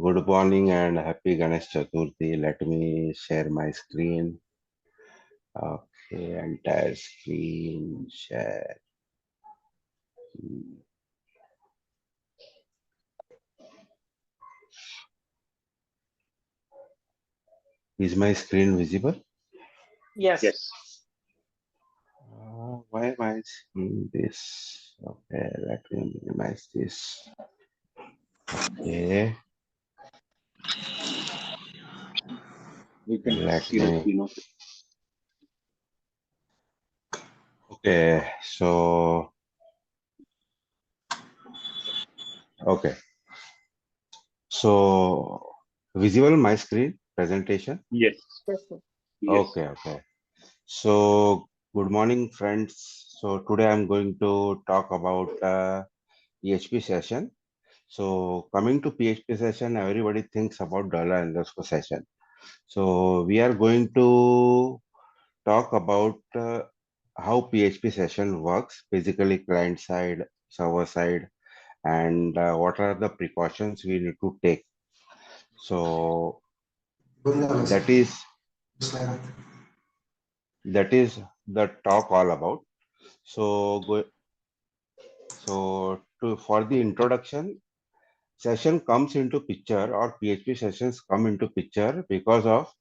Good morning and happy Ganesh Chaturthi. Let me share my screen. Okay, entire screen share. Is my screen visible? Yes. Why am I seeing this? Okay, let me minimize this. Okay, We can let see the me. screen. Okay, so okay, so visible my screen presentation. Yes. Yes, sir. Yes. Okay. So good morning, friends. So today I'm going to talk about PHP session. So coming to PHP session, everybody thinks about $_ session. So we are going to talk about how PHP session works, basically client side, server side, and what are the precautions we need to take. So that is that is the talk all about. So for the introduction, session comes into picture or PHP sessions come into picture because of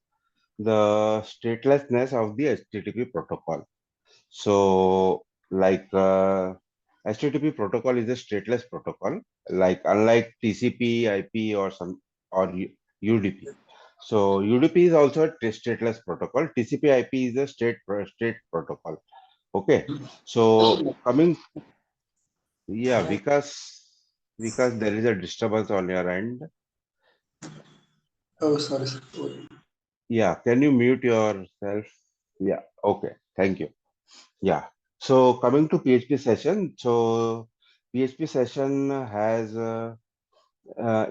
the statelessness of the HTTP protocol. So like HTTP protocol is a stateless protocol, like unlike TCP, IP or UDP. So UDP is also a stateless protocol. TCP IP is a state protocol. Okay. So coming, yeah, because there is a disturbance on your end. Oh, sorry, sir. Yeah, can you mute yourself? Yeah, okay, thank you. Yeah, so coming to PHP session, so PHP session has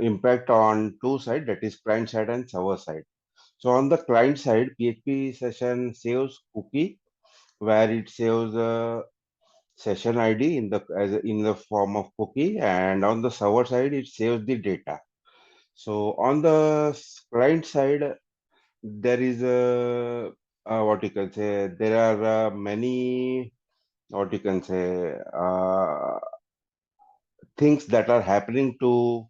impact on two sides, that is client side and server side. So on the client side, PHP session saves cookie where it saves session ID in the form of cookie, and on the server side, it saves the data. So on the client side, there is a what you can say, there are many what you can say things that are happening to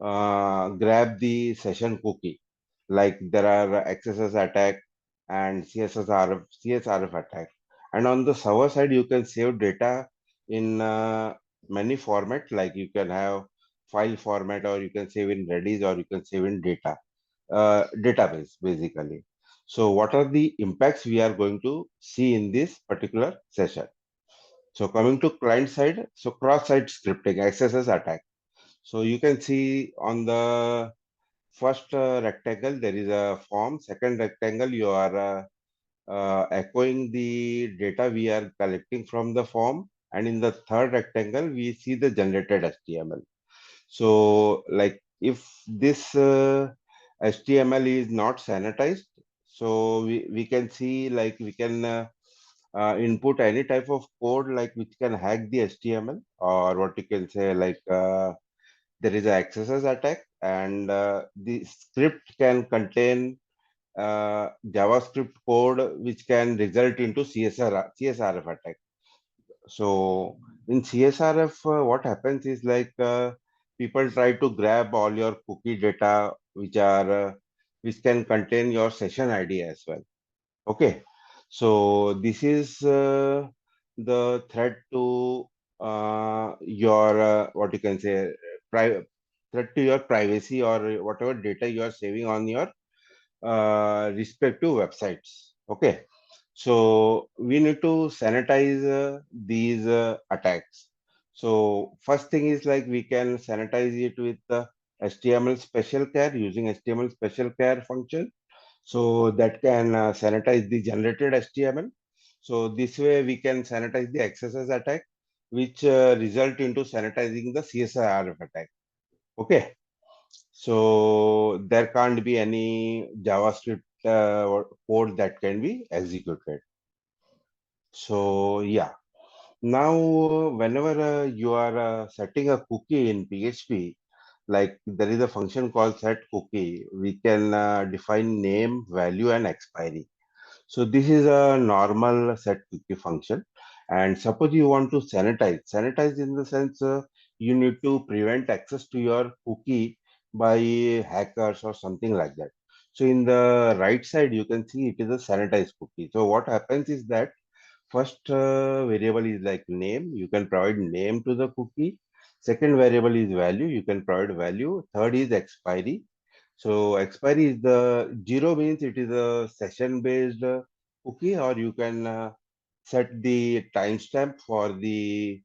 grab the session cookie, like there are XSS attack and CSRF attack. And on the server side, you can save data in many format, like you can have file format, or you can save in Redis, or you can save in database basically. So what are the impacts we are going to see in this particular session? So coming to client side, so cross-site scripting, XSS attack. So you can see on the first rectangle, there is a form. Second rectangle, you are echoing the data we are collecting from the form. And in the third rectangle, we see the generated HTML. So like if this HTML is not sanitized, so we can see, like we can input any type of code like which can hack the HTML, or what you can say, like there is a XSS attack, and the script can contain JavaScript code which can result into CSRF attack. So in CSRF, what happens is like people try to grab all your cookie data which can contain your session ID as well. Okay, so this is the threat to your what you can say, threat to your privacy, or whatever data you are saving on your respective websites. Okay, so we need to sanitize these attacks. So first thing is, like we can sanitize it with the HTML special care, using HTML special care function, so that can sanitize the generated HTML. So this way we can sanitize the XSS attack, which result into sanitizing the CSRF attack. Okay, so there can't be any JavaScript code that can be executed. So yeah, now whenever you are setting a cookie in PHP, like there is a function called set cookie. We can define name, value, and expiry. So this is a normal set cookie function. And suppose you want to sanitize in the sense you need to prevent access to your cookie by hackers or something like that. So in the right side, you can see it is a sanitized cookie. So what happens is that first variable is like name. You can provide name to the cookie. Second variable is value. You can provide value. Third is expiry. So expiry is the zero means it is a session based cookie, or you can set the timestamp for the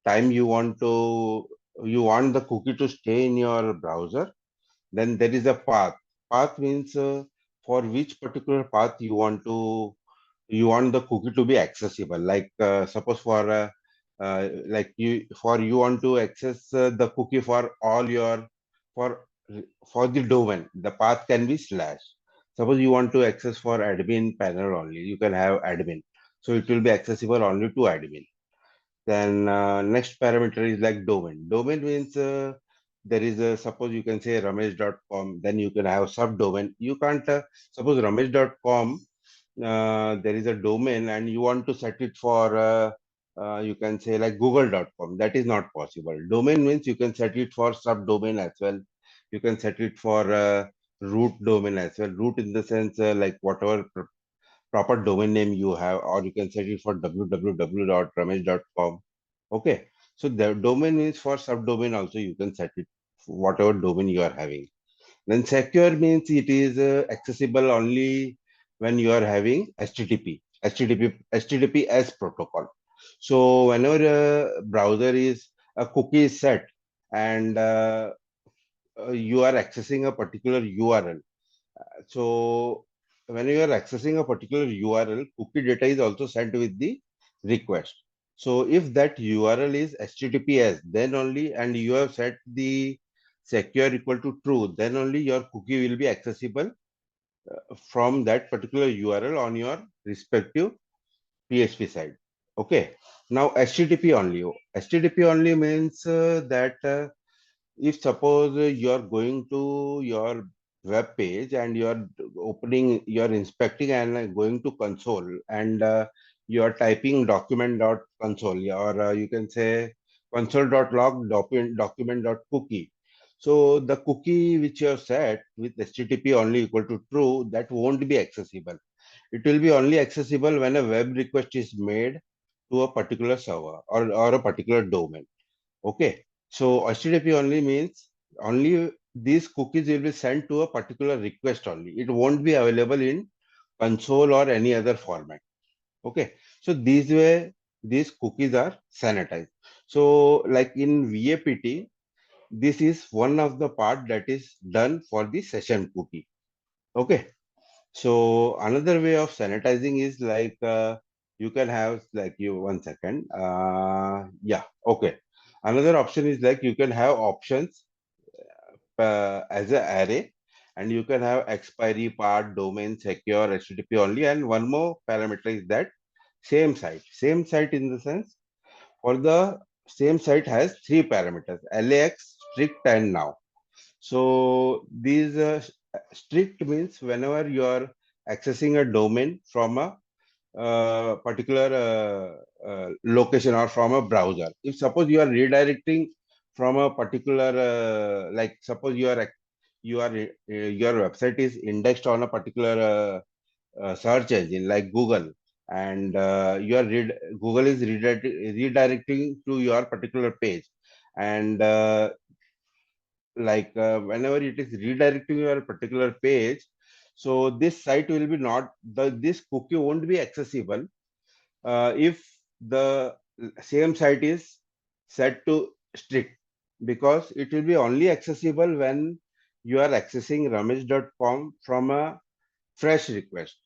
time you want the cookie to stay in your browser. Then there is a path. Path means for which particular path you want the cookie to be accessible. Like suppose for like you want to access the cookie for all your for for the domain. The path can be slash. Suppose you want to access for admin panel only, you can have admin. So it will be accessible only to admin. Then next parameter is like domain. Domain means there is a suppose you can say ramesh.com, then you can have subdomain. You can't suppose ramesh.com, there is a domain and you want to set it for you can say like google.com. That is not possible. Domain means you can set it for subdomain as well. You can set it for root domain as well. Root in the sense like whatever proper domain name you have, or you can set it for www.ramesh.com. Okay, so the domain means for subdomain also you can set it whatever domain you are having. Then secure means it is accessible only when you are having HTTPS protocol. So whenever a browser is a cookie is set and you are accessing a particular URL, so when you are accessing a particular URL, cookie data is also sent with the request. So if that URL is HTTPS, then only, and you have set the secure equal to true, then only your cookie will be accessible from that particular URL on your respective PHP side. Okay. Now HTTP only. HTTP only means that if suppose you're going to your web page and you're inspecting and going to console and you're typing document.console, or you can say console.log document.cookie. So the cookie which you have set with HTTP only equal to true, that won't be accessible. It will be only accessible when a web request is made to a particular server or a particular domain. Okay, so HTTP only means only these cookies will be sent to a particular request only. It won't be available in console or any other format. Okay, so these way these cookies are sanitized. So like in VAPT, this is one of the part that is done for the session cookie. Okay, so another way of sanitizing is like you can have like you one second. Yeah, okay. Another option is like you can have options as an array, and you can have expiry, part, domain, secure, HTTP only, and one more parameter is that same site. Same site in the sense for the same site has three parameters: LAX, strict, and now. So these strict means whenever you are accessing a domain from a particular location or from a browser. If suppose you are redirecting from a particular like suppose your website is indexed on a particular search engine like Google, and Google is redirecting to your particular page, and whenever it is redirecting your particular page, so this site will be not this cookie won't be accessible if the same site is set to strict, because it will be only accessible when you are accessing ramesh.com from a fresh request.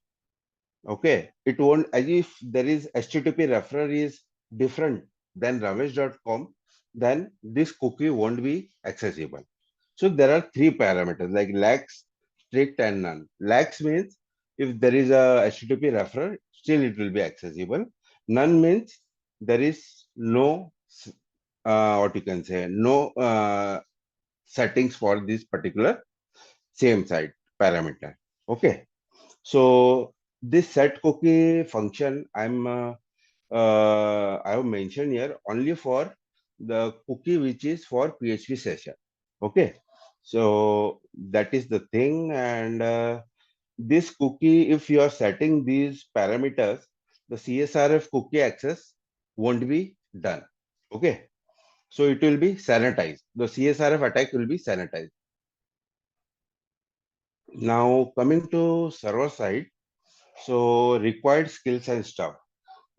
Okay, it won't, as if there is HTTP referrer is different than ramesh.com, then this cookie won't be accessible. So there are three parameters like lax, strict, and none. Lax means if there is a HTTP referrer, still it will be accessible. None means there is no what you can say no settings for this particular same site parameter. Okay, so this set cookie function I have mentioned here only for the cookie which is for PHP session. Okay, so that is the thing. And this cookie, if you are setting these parameters, the CSRF cookie access won't be done. Okay, so it will be sanitized. The CSRF attack will be sanitized. Now coming to server side, so required skills and stuff.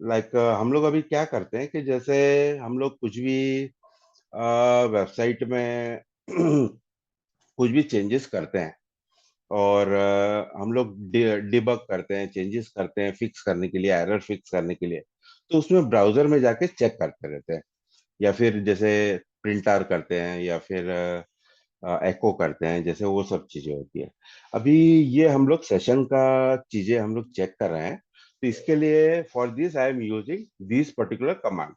Like हम लोग अभी क्या करते हैं कि जैसे हम लोग कुछ भी वेबसाइट में कुछ भी चेंजेस करते हैं, और हम लोग डिबग करते हैं, चेंजेस करते हैं फिक्स करने के लिए, एरर फिक्स करने के लिए, तो उसमें ब्राउजर में जाके चेक करते रहते हैं, या फिर जैसे प्रिंट आर करते हैं, या फिर एको करते हैं, जैसे वो सब चीजें होती है। अभी ये हम लोग सेशन का चीजें हम लोग चेक कर रहे हैं, तो इसके लिए for this I am using this particular command.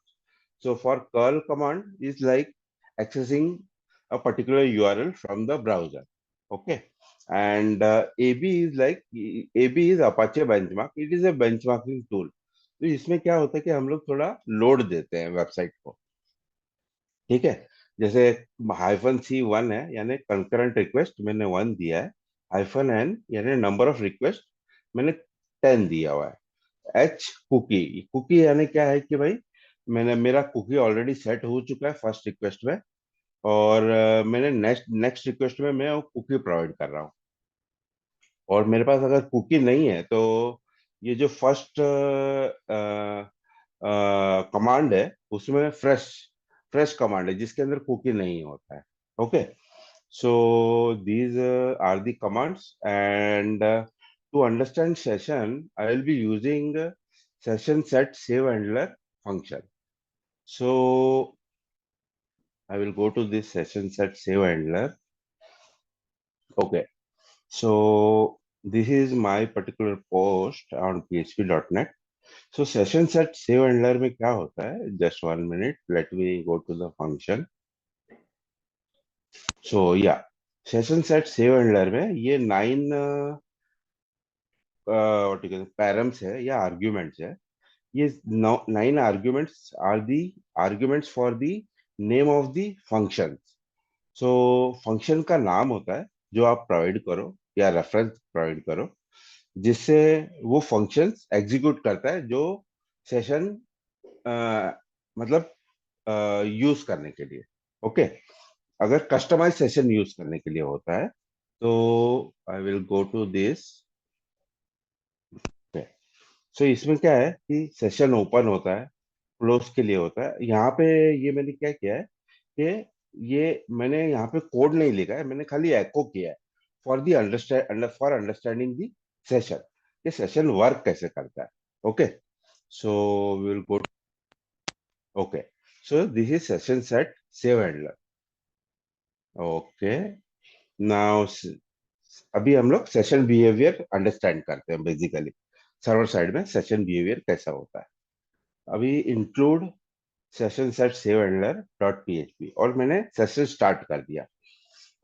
So for curl command is like accessing a particular URL from the browser. Okay. And AB is like AB is Apache benchmark. It is a benchmarking tool. तो इसमें क्या होता है कि हम लोग थोड़ा load देते हैं वेबसाइट को. ठीक है, जैसे -C1 है, यानी कंकरेंट रिक्वेस्ट मैंने 1 दिया है, -N यानी नंबर ऑफ रिक्वेस्ट मैंने 10 दिया हुआ है. एच कुकी, कुकी यानी क्या है कि भाई मैंने मेरा कुकी ऑलरेडी सेट हो चुका है फर्स्ट रिक्वेस्ट में, और मैंने नेक्स्ट नेक्स्ट रिक्वेस्ट में मैं वो कुकी प्रोवाइड कर रहा हूँ. और मेरे पास अगर कुकी नहीं है तो ये जो फर्स्ट कमांड है उसमें फ्रेश फ्रेश कमांड है जिसके अंदर कुकी नहीं होता है. Okay, so these are the commands. And to understand session I will be using session set save handler function. So I will go to this session set save handler. Okay, so this is my particular post on php.net. So session set save handler में क्या होता है, just 1 minute, let me go to the function. So yeah, session set save handler में ये 9 params है या arguments है. ये 9 arguments are the arguments for the name of the function. So function का नाम होता है जो आप प्रोवाइड करो या रेफरेंस प्रोवाइड करो, जिससे वो फंक्शन एग्जीक्यूट करता है जो सेशन मतलब यूज करने के लिए. ओके, अगर कस्टमाइज सेशन यूज करने के लिए होता है तो I will go to this. So इसमें क्या है कि सेशन ओपन होता है, क्लोज के लिए होता है. यहाँ पे ये मैंने क्या किया है कि ये मैंने यहाँ पे कोड नहीं लिखा है, मैंने खाली एको किया है for the for understanding the session, ये सेशन वर्क कैसे करता है. Okay, so will go. Okay, so this is session set save handler. Okay, now अभी हम लोग सेशन बिहेवियर अंडरस्टैंड करते हैं. बेसिकली सर्वर साइड में सेशन बिहेवियर कैसा होता है. अभी include session set save handler dot PHP, और मैंने सेशन स्टार्ट कर दिया,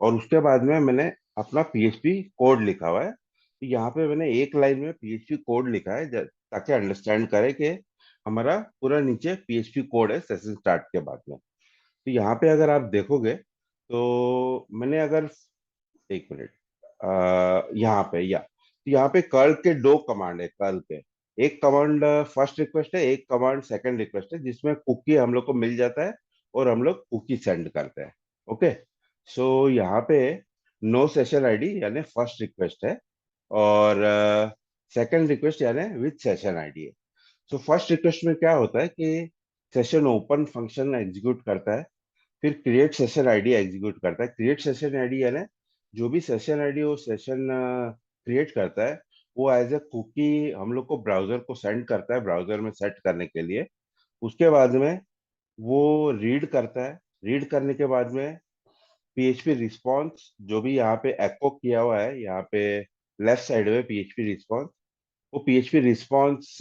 और उसके बाद में मैंने अपना पीएचपी कोड लिखा हुआ है. तो यहाँ पे मैंने एक लाइन में पीएचपी कोड लिखा है ताकि अंडरस्टैंड करे कि हमारा पूरा नीचे पीएचपी कोड है सेशन स्टार्ट के बाद में. तो यहाँ पे अगर आप देखोगे तो मैंने अगर, एक मिनट, यहाँ पे तो यहाँ पे कर्ल के 2 कमांड है. कर्ल के एक कमांड फर्स्ट रिक्वेस्ट है, एक कमांड सेकंड रिक्वेस्ट है, जिसमें कुकी हम लोग को मिल जाता है और हम लोग कुकी सेंड करते हैं. ओके, सो यहाँ पे नो सेशन आईडी यानी फर्स्ट रिक्वेस्ट है, और सेकंड रिक्वेस्ट यानी विथ सेशन आईडी है. सो फर्स्ट रिक्वेस्ट में क्या होता है कि सेशन ओपन फंक्शन एग्जीक्यूट करता है, फिर क्रिएट सेशन आईडी एग्जीक्यूट करता है. क्रिएट सेशन आईडी यानी जो भी सेशन आईडी वो सेशन क्रिएट करता है, वो एज ए कुकी हम लोग को ब्राउजर को सेंड करता है ब्राउजर में सेट करने के लिए. उसके बाद में वो रीड करता है, रीड करने के बाद में पीएचपी रिस्पॉन्स जो भी यहाँ पे एको किया हुआ है, यहाँ पे लेफ्ट साइड में पीएचपी रिस्पॉन्स, वो पीएचपी रिस्पॉन्स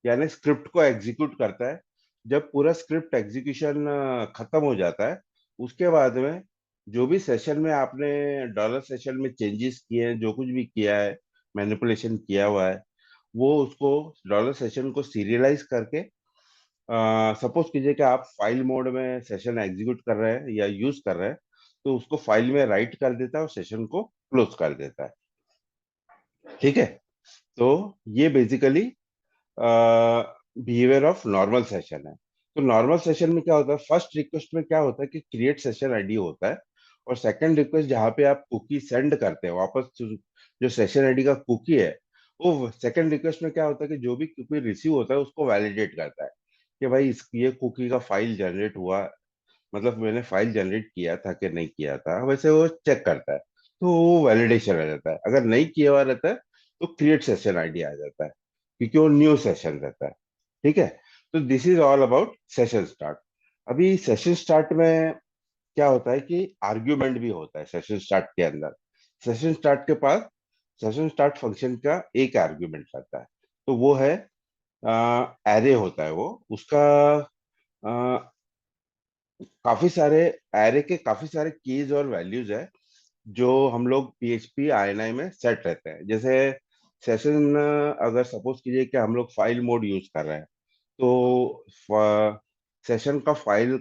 यानी स्क्रिप्ट को एग्जीक्यूट करता है. जब पूरा स्क्रिप्ट एग्जीक्यूशन खत्म हो जाता है, उसके बाद में जो भी सेशन में आपने डॉलर सेशन में चेंजेस किए हैं, जो कुछ भी किया है, मैनिपुलेशन किया हुआ है, वो उसको डॉलर सेशन को सीरियलाइज करके, सपोज कीजिए कि आप फाइल मोड में सेशन एग्जीक्यूट कर रहे हैं या यूज कर रहे हैं, तो उसको फाइल में राइट कर देता है और सेशन को क्लोज कर देता है। ठीक है। तो ये basically behaviour of normal session है। तो नॉर्मल सेशन में क्या होता है, फर्स्ट रिक्वेस्ट में क्या होता है कि क्रिएट सेशन आईडी होता है, और सेकंड रिक्वेस्ट जहाँ पे आप कुकी सेंड करते हैं वापस जो सेशन आईडी का कुकी है, वो सेकंड रिक्वेस्ट में क्या होता है कि जो भी कुकी रिसीव होता है उसको वैलिडेट करता है कि भाई इस ये कुकी का फाइल जनरेट हुआ, मतलब मैंने फाइल जनरेट किया था कि नहीं किया था, वैसे वो चेक करता है। तो वो वैलिडेशन आ जाता है। अगर नहीं किया हुआ रहता है तो क्रिएट सेशन आईडी आ जाता है, क्योंकि वो न्यू सेशन रहता है। ठीक है। तो this is all about session start. अभी सेशन स्टार्ट में क्या होता है कि आर्ग्यूमेंट भी होता है सेशन स्टार्ट के अंदर। सेशन स्टार्ट के पास सेशन स्टार्ट फंक्शन का एक आर्ग्यूमेंट रहता है, तो वो है एरे होता है वो उसका। काफी सारे एरे के काफी सारे कीज और वैल्यूज है जो हम लोग पीएचपी आईएनआई में सेट रहते हैं। जैसे सेशन, अगर सपोज कीजिए कि हम लोग फाइल मोड यूज कर रहे हैं, तो सेशन का फाइल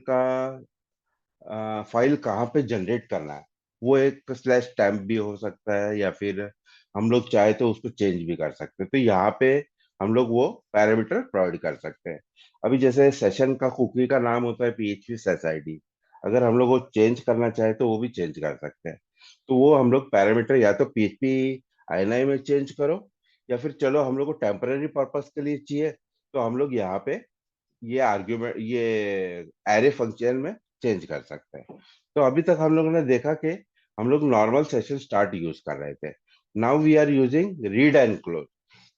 कहाँ पे जनरेट करना है, वो एक स्लैश टैम्प भी हो सकता है, या फिर हम लोग चाहे तो उसको चेंज भी कर सकते हैं। तो यहाँ पे हम लोग वो पैरामीटर प्रोवाइड कर सकते हैं। अभी जैसे सेशन का कुकी का नाम होता है पीएचपी सेस आईडी, अगर हम लोग वो चेंज करना चाहे तो वो भी चेंज कर सकते हैं। तो वो हम लोग पैरामीटर या तो पीएचपी आईएनआई में चेंज करो, या फिर चलो हम लोग को टेम्पररी पर्पस के लिए चाहिए, तो हम लोग यहाँ पे ये आर्ग्यूमेंट ये एरे फंक्शन में चेंज कर सकते हैं। तो अभी तक हम लोगों ने देखा कि हम लोग नॉर्मल सेशन स्टार्ट यूज कर रहे थे। Now we are using read and close.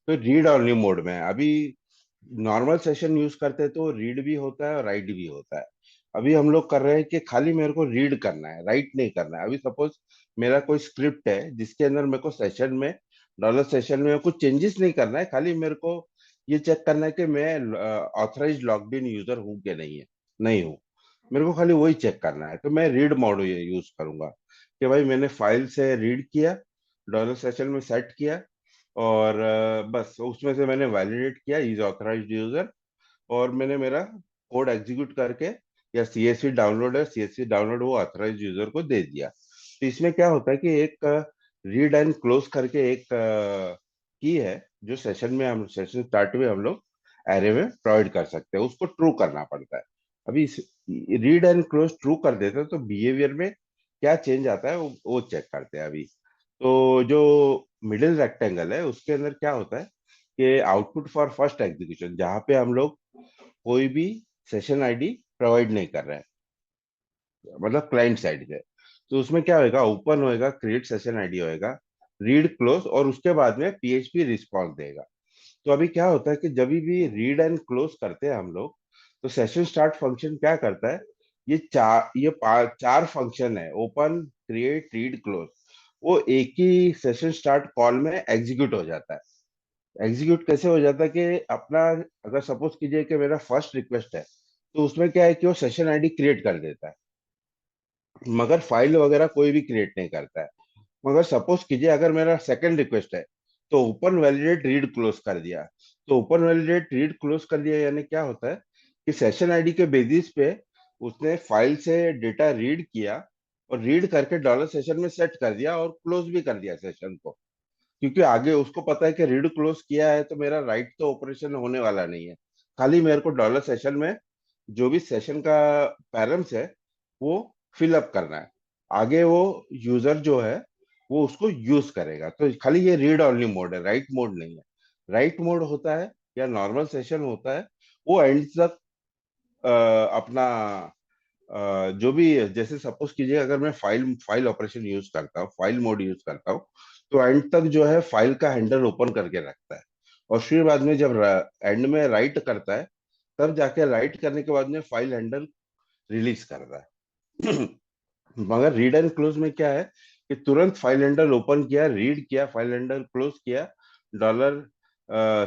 तो रीड ओनली मोड में है। अभी नॉर्मल सेशन यूज करते हैं तो रीड भी होता है और राइट भी होता है। अभी हम लोग कर रहे हैं कि खाली मेरे को रीड करना है, राइट नहीं करना है। अभी सपोज मेरा कोई स्क्रिप्ट है जिसके अंदर मेरे को सेशन में, डॉलर सेशन में कुछ चेंजेस नहीं करना है, खाली मेरे को ये चेक करना है कि मैं ऑथराइज लॉग्ड इन यूजर हूँ कि नहीं है, नहीं हूँ। मेरे को खाली वही चेक करना है, तो मैं रीड मोड ये यूज करूंगा कि भाई मैंने फाइल से रीड किया, डॉलर सेशन में सेट किया, और बस उसमें से मैंने वैलिडेट किया इज ऑथराइज्ड यूजर, और मैंने मेरा कोड एग्जीक्यूट करके, या सीएसवी डाउनलोड है, सीएसवी डाउनलोड वो ऑथराइज्ड यूजर को दे दिया। तो इसमें क्या होता है कि एक रीड एंड क्लोज करके एक की है, जो सेशन में हम सेशन स्टार्ट में हम लोग एरे में प्रोवाइड कर सकते हैं, उसको ट्रू करना पड़ता है। अभी रीड एंड क्लोज ट्रू कर देते हैं तो बिहेवियर में क्या चेंज आता है वो चेक करते हैं अभी। तो जो मिडिल रेक्टेंगल है उसके अंदर क्या होता है कि आउटपुट फॉर फर्स्ट एग्जीक्यूशन, जहाँ पे हम लोग कोई भी सेशन आईडी प्रोवाइड नहीं कर रहे हैं, मतलब क्लाइंट साइड से, तो उसमें क्या होएगा, ओपन होएगा, क्रिएट सेशन आईडी होएगा, रीड क्लोज, और उसके बाद में पीएचपी रिस्पॉन्स देगा। तो अभी क्या होता है कि जब भी रीड एंड क्लोज करते हैं हम लोग, तो सेशन स्टार्ट फंक्शन क्या करता है, चार फंक्शन है, ओपन, क्रिएट, रीड, क्लोज, वो एक ही सेशन स्टार्ट कॉल में एग्जीक्यूट हो जाता है। एग्जीक्यूट कैसे हो जाता है कि अपना, अगर सपोज कीजिए कि मेरा फर्स्ट रिक्वेस्ट है, तो उसमें क्या है कि वो सेशन आईडी क्रिएट कर देता है, मगर फाइल वगैरह कोई भी क्रिएट नहीं करता है। मगर सपोज कीजिए अगर मेरा सेकंड रिक्वेस्ट है, तो ओपन वैलिडेट रीड क्लोज कर दिया। तो ओपन वैलिडेट रीड क्लोज कर दिया यानी क्या होता है कि सेशन आईडी के बेसिस पे उसने फाइल से डेटा रीड किया, और रीड करके डॉलर सेशन में सेट कर दिया और क्लोज भी कर दिया सेशन को। क्योंकि आगे उसको पता है कि रीड क्लोज किया है तो मेरा राइट तो ऑपरेशन होने वाला नहीं है, खाली मेरे को डॉलर सेशन में जो भी सेशन का पैरम्स है वो फिल अप करना है। आगे वो यूजर जो है वो उसको यूज करेगा। तो खाली ये रीड ओनली मोड है, राइट मोड नहीं है। राइट मोड होता है या नॉर्मल सेशन होता है, वो एंड तक अपना जो भी, जैसे सपोज कीजिए अगर मैं फाइल फाइल ऑपरेशन यूज करता हूँ, फाइल मोड यूज करता हूँ, तो एंड तक जो है फाइल का हैंडल ओपन करके रखता है, और फिर बाद में जब एंड में राइट करता है, तब जाके राइट करने के बाद में फाइल हैंडल रिलीज करता है। मगर रीड एंड क्लोज में क्या है कि तुरंत फाइल हैंडल ओपन किया, रीड किया, फाइल हैंडल क्लोज किया, डॉलर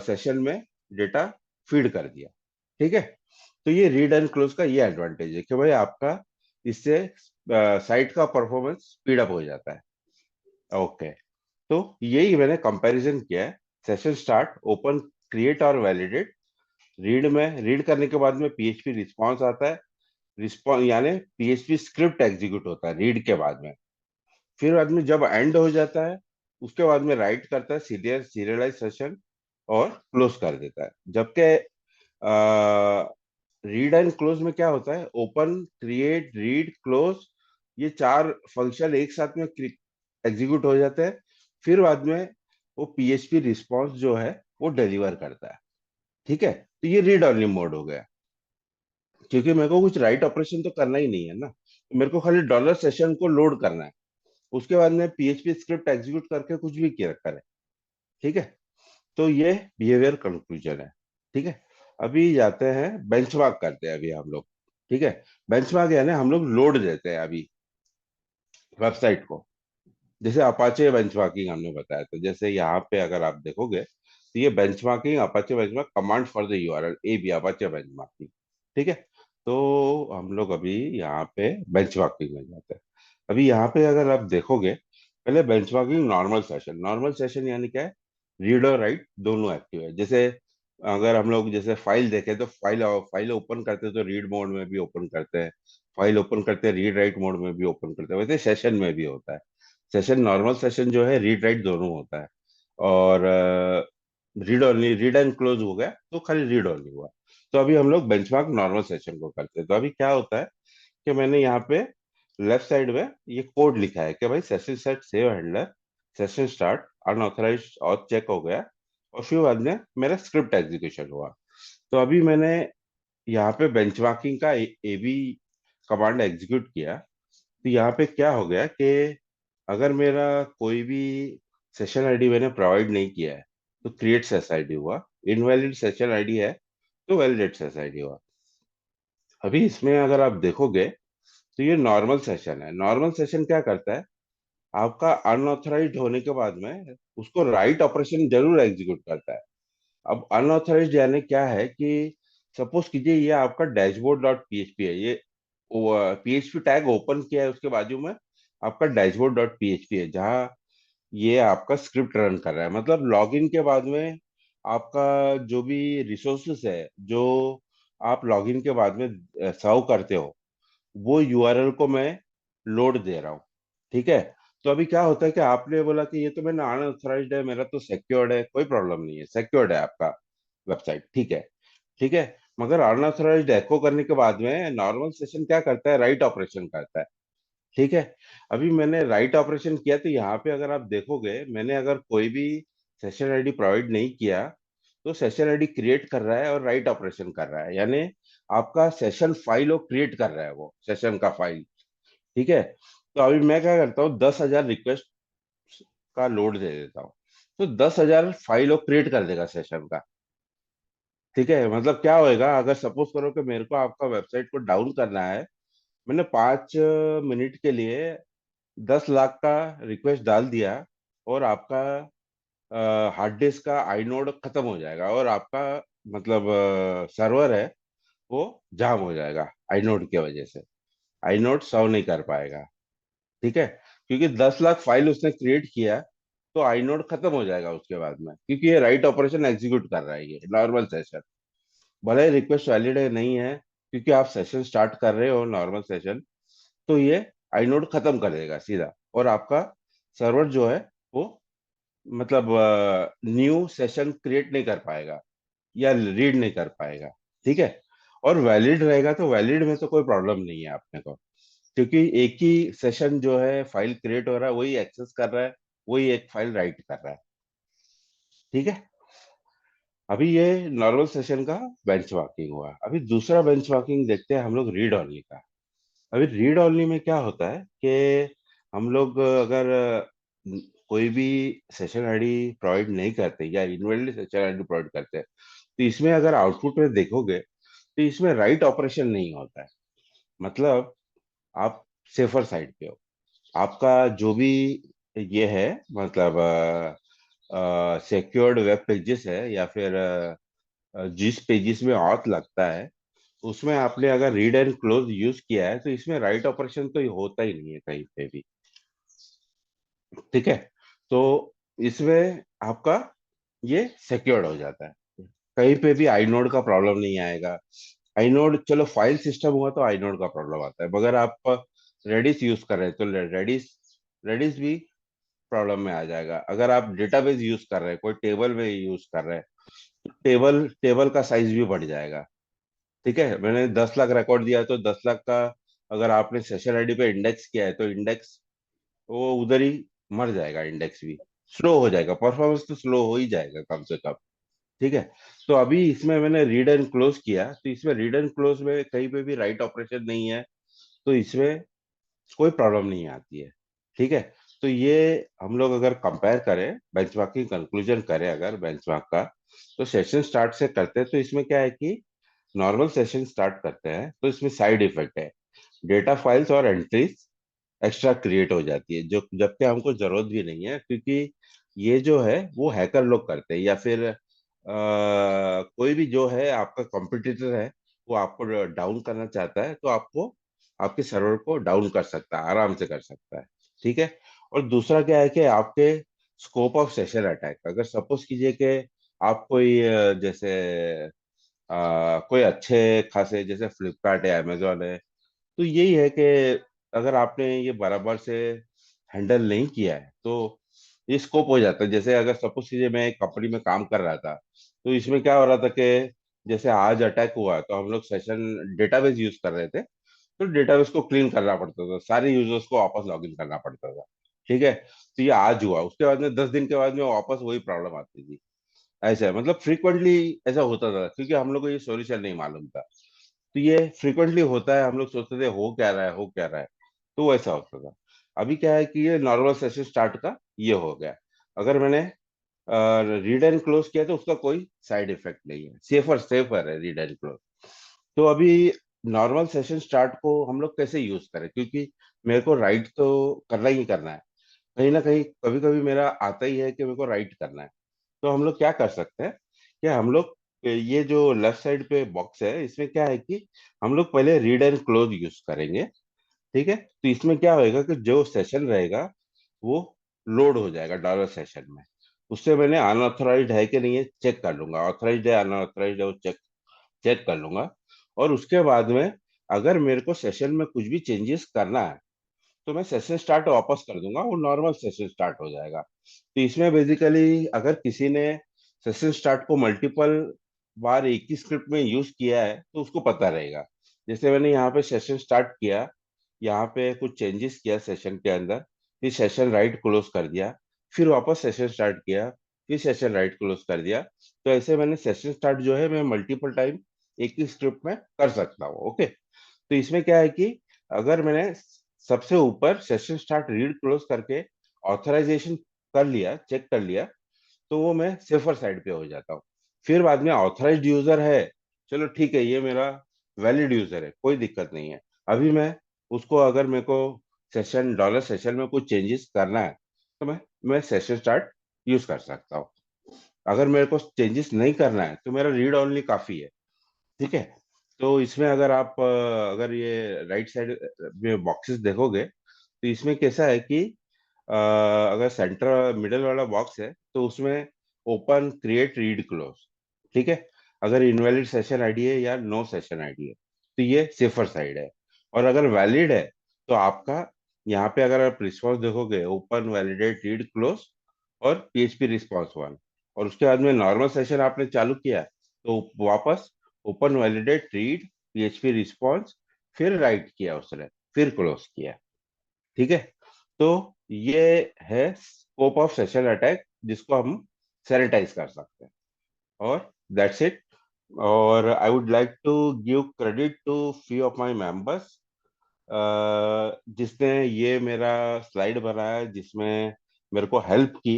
सेशन में डेटा फीड कर दिया। ठीक है। तो ये रीड एंड क्लोज का ये एडवांटेज है कि भाई आपका इससे साइट का परफॉर्मेंस स्पीड अप हो जाता है। ओके, तो यही मैंने कंपैरिजन किया है। सेशन स्टार्ट, ओपन, क्रिएट और वैलिडेट। रीड करने के बाद में पीएचपी रिस्पॉन्स आता है। रिस्पॉन्स यानी पीएचपी स्क्रिप्ट एग्जीक्यूट होता है रीड के बाद में। फिर बाद में जब एंड हो जाता है, उसके बाद में राइट करता है सीरियलाइज सेशन और क्लोज कर देता है। जबकि रीड एंड क्लोज में क्या होता है, ओपन, क्रिएट, रीड, क्लोज, ये चार फंक्शन एक साथ में एग्जीक्यूट हो जाते हैं। फिर बाद में वो पीएचपी रिस्पॉन्स जो है वो डिलीवर करता है। ठीक है, तो ये रीड ओनली मोड हो गया, क्योंकि मेरे को कुछ राइट ऑपरेशन तो करना ही नहीं है ना। तो मेरे को खाली डॉलर सेशन को लोड करना है, उसके बाद में पीएचपी स्क्रिप्ट एग्जीक्यूट करके कुछ भी किया करे। ठीक है, तो ये बिहेवियर कंक्लूजन है। ठीक है, अभी जाते हैं बेंचमार्क करते हैं अभी हम लोग। ठीक है, बेंचमार्क यानी हम लोग लोड देते हैं अभी वेबसाइट को। जैसे अपाचे बेंचमार्किंग हमने बताया था, जैसे यहाँ पे अगर आप देखोगे तो ये benchmarking, Apache benchmark command for the URL A B, Apache benchmarking. ठीक है, तो हम लोग अभी यहाँ पे बेंचमार्किंग में जाते हैं। अभी यहाँ पे अगर आप देखोगे, पहले बेंचमार्किंग नॉर्मल सेशन यानी क्या है, रीड और राइट दोनों एक्टिव है। जैसे अगर हम लोग जैसे फाइल देखें तो फाइल ओपन करते हैं तो रीड मोड में भी ओपन करते हैं, फाइल ओपन करते हैं रीड राइट मोड में भी ओपन करते हैं, वैसे सेशन में भी होता है। सेशन, नॉर्मल सेशन जो है रीड राइट दोनों होता है। और read only, read and close हो गया तो खाली रीड ओनली हुआ। तो अभी हम लोग बेंचमार्क नॉर्मल सेशन को करते हैं। तो अभी क्या होता है कि मैंने यहाँ पे लेफ्ट साइड में ये कोड लिखा है कि भाई session set save handler, session start, unauthorise और चेक हो गया, और फिर बाद में मेरा स्क्रिप्ट एग्जीक्यूशन हुआ। तो अभी मैंने यहाँ पे बेंचमार्किंग का ए बी कमांड एग्जीक्यूट किया। तो यहाँ पे क्या हो गया कि अगर मेरा कोई भी सेशन आईडी मैंने प्रोवाइड नहीं किया है तो क्रिएट सेस आईडी हुआ, इनवैलिड सेशन आईडी है तो वैलिडेट सेस आईडी हुआ। अभी इसमें अगर आप देखोगे तो ये नॉर्मल सेशन है। नॉर्मल सेशन क्या करता है, आपका अनऑथराइज्ड होने के बाद में उसको राइट ऑपरेशन जरूर एग्जीक्यूट करता है। अब अनऑथराइज्ड यानी क्या है कि सपोज कीजिए ये आपका डैशबोर्ड डॉट पीएचपी है, ये पीएचपी टैग ओपन किया है, उसके बाजू में आपका डैशबोर्ड डॉट पीएचपी है, जहाँ ये आपका स्क्रिप्ट रन कर रहा है। मतलब लॉगिन के बाद में आपका जो भी रिसोर्सेस है, जो आप लॉगिन के बाद में सर्व करते हो, वो यूआरएल को मैं लोड दे रहा हूँ। ठीक है, तो अभी क्या होता है कि आपने बोला कि ये तो मैंने अनऑथराइज्ड है, मेरा तो सिक्योर्ड है, कोई प्रॉब्लम नहीं है, सिक्योर्ड है आपका वेबसाइट। ठीक है, ठीक है, मगर अनऑथराइज्ड एको करने के बाद में नॉर्मल सेशन क्या करता है, राइट ऑपरेशन करता है। ठीक है, अभी मैंने राइट ऑपरेशन किया तो यहाँ पे अगर आप देखोगे, मैंने अगर कोई भी सेशन आईडी प्रोवाइड नहीं किया तो सेशन आईडी क्रिएट कर रहा है और राइट ऑपरेशन कर रहा है, यानी आपका सेशन फाइल वो क्रिएट कर रहा है, वो सेशन का फाइल। ठीक है, तो अभी मैं क्या करता हूँ, 10,000 रिक्वेस्ट का लोड दे देता हूँ, तो 10,000 फाइल वो क्रिएट कर देगा सेशन का। ठीक है, मतलब क्या होएगा, अगर सपोज करो कि मेरे को आपका वेबसाइट को डाउन करना है, मैंने 5 मिनट के लिए 10 लाख का रिक्वेस्ट डाल दिया, और आपका हार्ड डिस्क का आईनोड खत्म हो जाएगा, और आपका मतलब सर्वर है वो जाम हो जाएगा आईनोड की वजह से। आईनोड सर्व नहीं कर पाएगा। ठीक है, क्योंकि 10 लाख फाइल उसने क्रिएट किया, तो आईनोड खत्म हो जाएगा उसके बाद में, क्योंकि ये राइट ऑपरेशन एग्जीक्यूट कर रहा है, ये नॉर्मल सेशन। भले रिक्वेस्ट वैलिड है नहीं है, क्योंकि आप सेशन स्टार्ट कर रहे हो नॉर्मल सेशन, तो ये आईनोड खत्म कर देगा सीधा, और आपका सर्वर जो है वो मतलब न्यू सेशन क्रिएट नहीं कर पाएगा या रीड नहीं कर पाएगा। ठीक है, और वैलिड रहेगा, तो वैलिड में तो कोई प्रॉब्लम नहीं है आपने को, क्योंकि एक ही सेशन जो है फाइल क्रिएट हो रहा है, वही एक्सेस कर रहा है, वही एक फाइल राइट कर रहा है। ठीक है, अभी ये नॉर्मल सेशन का बेंचमार्किंग हुआ। अभी दूसरा बेंचमार्किंग देखते हैं हम लोग रीड ओनली का। अभी रीड ओनली में क्या होता है कि हम लोग अगर कोई भी सेशन आईडी प्रोवाइड नहीं करते या इनवैलिड सेशन आईडी प्रोवाइड करते हैं, तो इसमें अगर आउटपुट में देखोगे तो इसमें राइट ऑपरेशन नहीं होता है। मतलब आप सेफर साइड पे हो, आपका जो भी ये है, मतलब सिक्योर्ड वेब पेजेस है, या फिर जिस पेजेस में ऑथ लगता है, उसमें आपने अगर रीड एंड क्लोज यूज किया है तो इसमें राइट ऑपरेशन तो होता ही नहीं है कहीं पे भी। ठीक है। तो इसमें आपका ये सिक्योर्ड हो जाता है, कहीं पे भी आईनोड का प्रॉब्लम नहीं आएगा। आईनोड चलो फाइल सिस्टम हुआ तो आईनोड का प्रॉब्लम आता है, मगर आप रेडिस यूज कर रहे हैं तो रेडिस रेडिस भी प्रॉब्लम में आ जाएगा। अगर आप डेटाबेस यूज कर रहे हैं, कोई टेबल में यूज कर रहे हैं, तो टेबल टेबल का साइज भी बढ़ जाएगा। ठीक है, मैंने 10 लाख रिकॉर्ड दिया तो 10 लाख का अगर आपने सेशन आईडी पे इंडेक्स किया है तो इंडेक्स वो उधर ही मर जाएगा, इंडेक्स भी स्लो हो जाएगा, परफॉर्मेंस तो स्लो हो ही जाएगा कम से कम। ठीक है। तो अभी इसमें मैंने रीड एंड क्लोज किया तो इसमें रीड एंड क्लोज में कहीं पे भी राइट ऑपरेशन नहीं है, तो इसमें कोई प्रॉब्लम नहीं आती है। ठीक है। तो ये हम लोग अगर कंपेयर करें, बेंचमार्किंग कंक्लूजन करें अगर बेंचमार्क का, तो सेशन स्टार्ट से करते हैं तो इसमें क्या है कि नॉर्मल सेशन स्टार्ट करते हैं तो इसमें साइड इफेक्ट है, डेटा फाइल्स और एंट्रीज एक्स्ट्रा क्रिएट हो जाती है, जो जबकि हमको जरूरत भी नहीं है, क्योंकि ये जो है वो हैकर लोग करते हैं, या फिर कोई भी जो है आपका कॉम्पिटिटर है, वो आपको डाउन करना चाहता है तो आपको आपके सर्वर को डाउन कर सकता है, आराम से कर सकता है। ठीक है। और दूसरा क्या है कि आपके स्कोप ऑफ सेशन अटैक, अगर सपोज कीजिए कि आप कोई जैसे कोई अच्छे खासे जैसे फ्लिपकार्ट है, अमेजोन है, तो यही है कि अगर आपने ये बराबर से हैंडल नहीं किया है तो ये स्कोप हो जाता है। जैसे अगर सपोज कीजिए मैं एक कंपनी में काम कर रहा था, तो इसमें क्या हो रहा था कि जैसे आज अटैक हुआ तो हम लोग सेशन डेटाबेस यूज कर रहे थे, तो डेटाबेस को क्लीन करना पड़ता था, सारे यूजर्स को वापस लॉगिन करना पड़ता था। ठीक है। तो ये आज हुआ, उसके बाद में 10 दिन के बाद में वापस वही प्रॉब्लम आती थी। ऐसा है, मतलब फ्रीक्वेंटली ऐसा होता था, क्योंकि हम लोग को ये सॉल्यूशन नहीं मालूम था। तो ये फ्रीक्वेंटली होता है, हम लोग सोचते थे हो क्या रहा है, हो क्या रहा है, तो वैसा होता था। अभी क्या है कि ये नॉर्मल सेशन स्टार्ट का ये हो गया, अगर मैंने रीड एंड क्लोज किया तो उसका कोई साइड इफेक्ट नहीं है, सेफर सेफर है रीड एंड क्लोज। तो अभी नॉर्मल सेशन स्टार्ट को हम लोग कैसे यूज करें, क्योंकि मेरे को राइट तो करना ही करना है, कहीं ना कहीं कभी कभी मेरा आता ही है कि मेरे को राइट करना है। तो हम लोग क्या कर सकते हैं कि हम लोग ये जो लेफ्ट साइड पे बॉक्स है इसमें क्या है कि हम लोग पहले रीड एंड क्लोज यूज करेंगे। ठीक है। तो इसमें क्या होएगा कि जो सेशन रहेगा वो लोड हो जाएगा डॉलर सेशन में, उससे मैंने अनऑथराइज्ड है कि नहीं है चेक कर लूंगा, ऑथराइज्ड है अनऑथराइज्ड है वो चेक चेक कर लूंगा। और उसके बाद में अगर मेरे को सेशन में कुछ भी चेंजेस करना है तो मैं सेशन स्टार्ट वापस कर दूंगा, वो नॉर्मल सेशन स्टार्ट हो जाएगा। तो इसमें बेसिकली अगर किसी ने सेशन स्टार्ट को मल्टीपल बार एक ही स्क्रिप्ट में यूज किया है तो उसको पता रहेगा। जैसे मैंने यहाँ पे सेशन स्टार्ट किया, यहाँ पे कुछ चेंजेस किया सेशन के अंदर, फिर सेशन राइट क्लोज कर दिया, फिर वापस सेशन स्टार्ट किया, फिर सेशन राइट क्लोज कर दिया। तो ऐसे मैंने सेशन स्टार्ट जो है मैं मल्टीपल टाइम एक ही स्क्रिप्ट में कर सकता हूँ। ओके। तो इसमें क्या है कि अगर मैंने सबसे ऊपर सेशन स्टार्ट रीड क्लोज करके ऑथराइजेशन कर लिया, चेक कर लिया, तो वो मैं सेफर साइड पे हो जाता हूँ। फिर बाद में ऑथराइज्ड यूजर है, चलो ठीक है, ये मेरा वैलिड यूजर है, कोई दिक्कत नहीं है। अभी मैं उसको अगर मेरे को सेशन डॉलर सेशन में कुछ चेंजेस करना है तो मैं सेशन स्टार्ट यूज कर सकता हूँ। अगर मेरे को चेंजेस नहीं करना है तो मेरा रीड ओनली काफी है। ठीक है। तो इसमें अगर आप अगर ये राइट साइड में बॉक्सेस देखोगे तो इसमें कैसा है कि अगर सेंटर मिडल वाला बॉक्स है तो उसमें ओपन क्रिएट रीड क्लोज। ठीक है। अगर इनवैलिड सेशन आईडी है या नो सेशन आईडी है तो ये सेफर साइड है। और अगर वैलिड है तो आपका यहाँ पे अगर आप रिस्पॉन्स देखोगे, ओपन वैलिडेट रीड क्लोज और पीएचपी रिस्पॉन्स वन, और उसके बाद में नॉर्मल सेशन आपने चालू किया तो वापस open validate read PHP response, फिर राइट किया उसने, फिर क्लोज किया। ठीक है। तो ये है स्कोप ऑफ सेशन अटैक जिसको हम सैनिटाइज कर सकते हैं, और दैट्स इट। और I would like to give credit to few of my members जिसने ये मेरा स्लाइड बनाया, जिसमें मेरे को हेल्प की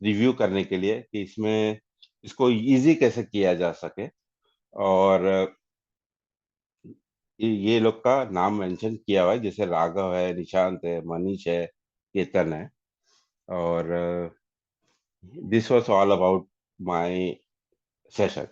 रिव्यू करने के लिए कि इसमें इसको इजी कैसे किया जा सके। और ये लोग का नाम मेंशन किया हुआ है, जैसे राघव है, निशांत है, मनीष है, केतन है। और this was all about my session.